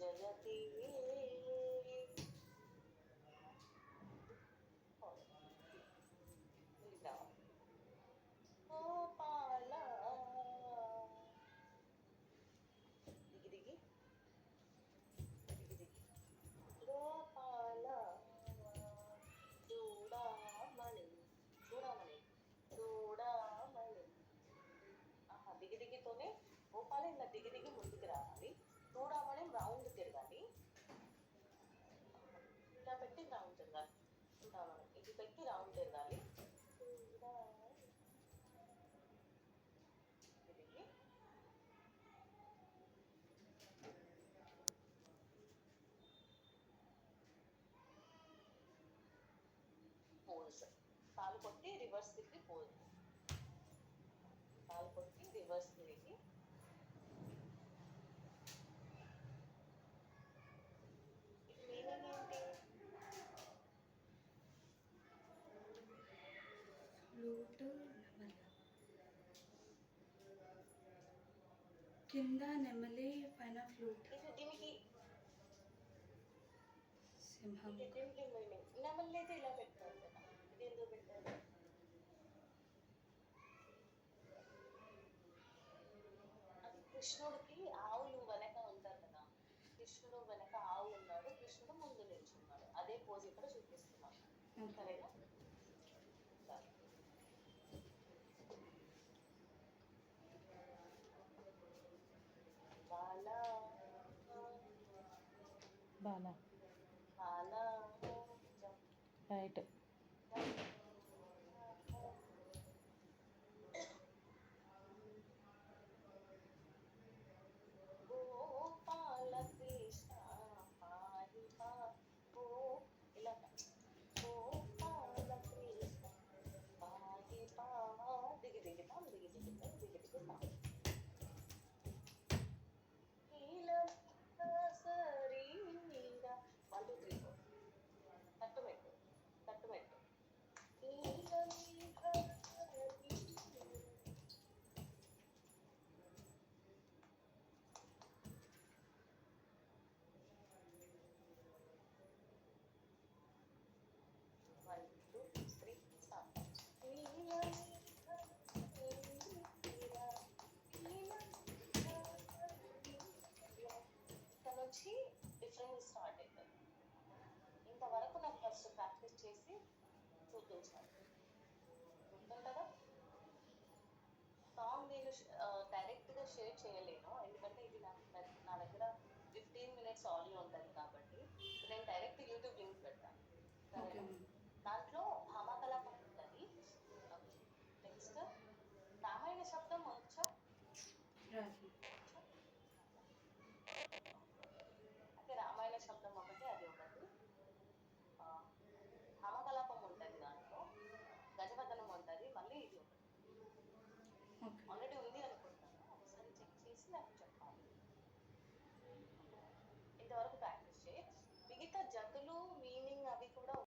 జయతి గోపాల దిగి దిగి దిగి దిగి గోపాల చూడమణి చూడమణి చూడమణి. ఆహా, దిగి దిగితోనే గోపాల ఇలా దిగి దిగి ముందుకు రావాలి. చూడమని రౌండ్ తిరగాలి. ఇలా పెట్టి రౌండ్ తిరగాలి. చూడమని ఇది పెట్టి రౌండ్ తిరగాలి. తిరిగి పోజ్. కాలు కొట్టి రివర్స్ తిరిగి పోజ్. కాలు కొట్టి రివర్స్ తిరిగి ఇది మీనింగ్ ఏంటి? ఫ్లూట్ కింద నెమలి పైన ఫ్లూట్. ఇది దీనికి సింహం. దీనికి మీనింగ్ నెమలి అయితే ఇలా పెట్టారు కదా, ఇది ఎందుకు పెట్టారు? అది కృష్ణుడికి ఆవులు వెనక ఉంటారు కదా, కృష్ణుడు వెనక ఆవు ఉన్నాడు, కృష్ణుడు ముందు నిల్చున్నాడు. అదే పోజ్ ఇక్కడ చూపిస్తున్నాం. సరేనా? సరే. బాలా బాలా బాలా రైట్. గోపాల కృష్ణ పారి గో ఇలా గోపాల కృష్ణ పారి దిగి దిగుతాం దిగి దిగుతాం దిగి దిగుతాం. సరీగా 1 2 3 4 తట్టుమెట్టు తట్టుమెట్టు. ఇక్కడ నుంచి డిఫరెంట్ స్టార్ట్ అవుతుంది. ఇంతవరకు నాకు ఫస్ట్ ప్రాక్టీస్ చేసి చూపించాలి, గుర్తుంటుందా? సాంగ్ నేను డైరెక్ట్గా షేర్ చేయలేను, ఎందుకంటే ఇది నా దగ్గర 15 minutes ఆడియో ఉంటుంది కాబట్టి నేను డైరెక్ట్ యూట్యూబ్ లింక్ పెడతాను. దాంట్లో హమకలపం ఉంటుంది. నెక్స్ట్ రామాయణ శబ్దం వచ్చా? అంటే రామాయణ శబ్దం ఒకటి, అది ఒకటి. హమకలాపం ఉంటుంది, దాంట్లో గజవదనం ఉంటుంది, మళ్ళీ ఇది ఒకటి. ఆల్రెడీ ఉంది అనుకుంటాను, ఒకసారి చెక్ చేసి నాకు చెప్పాలి. ఇంతవరకు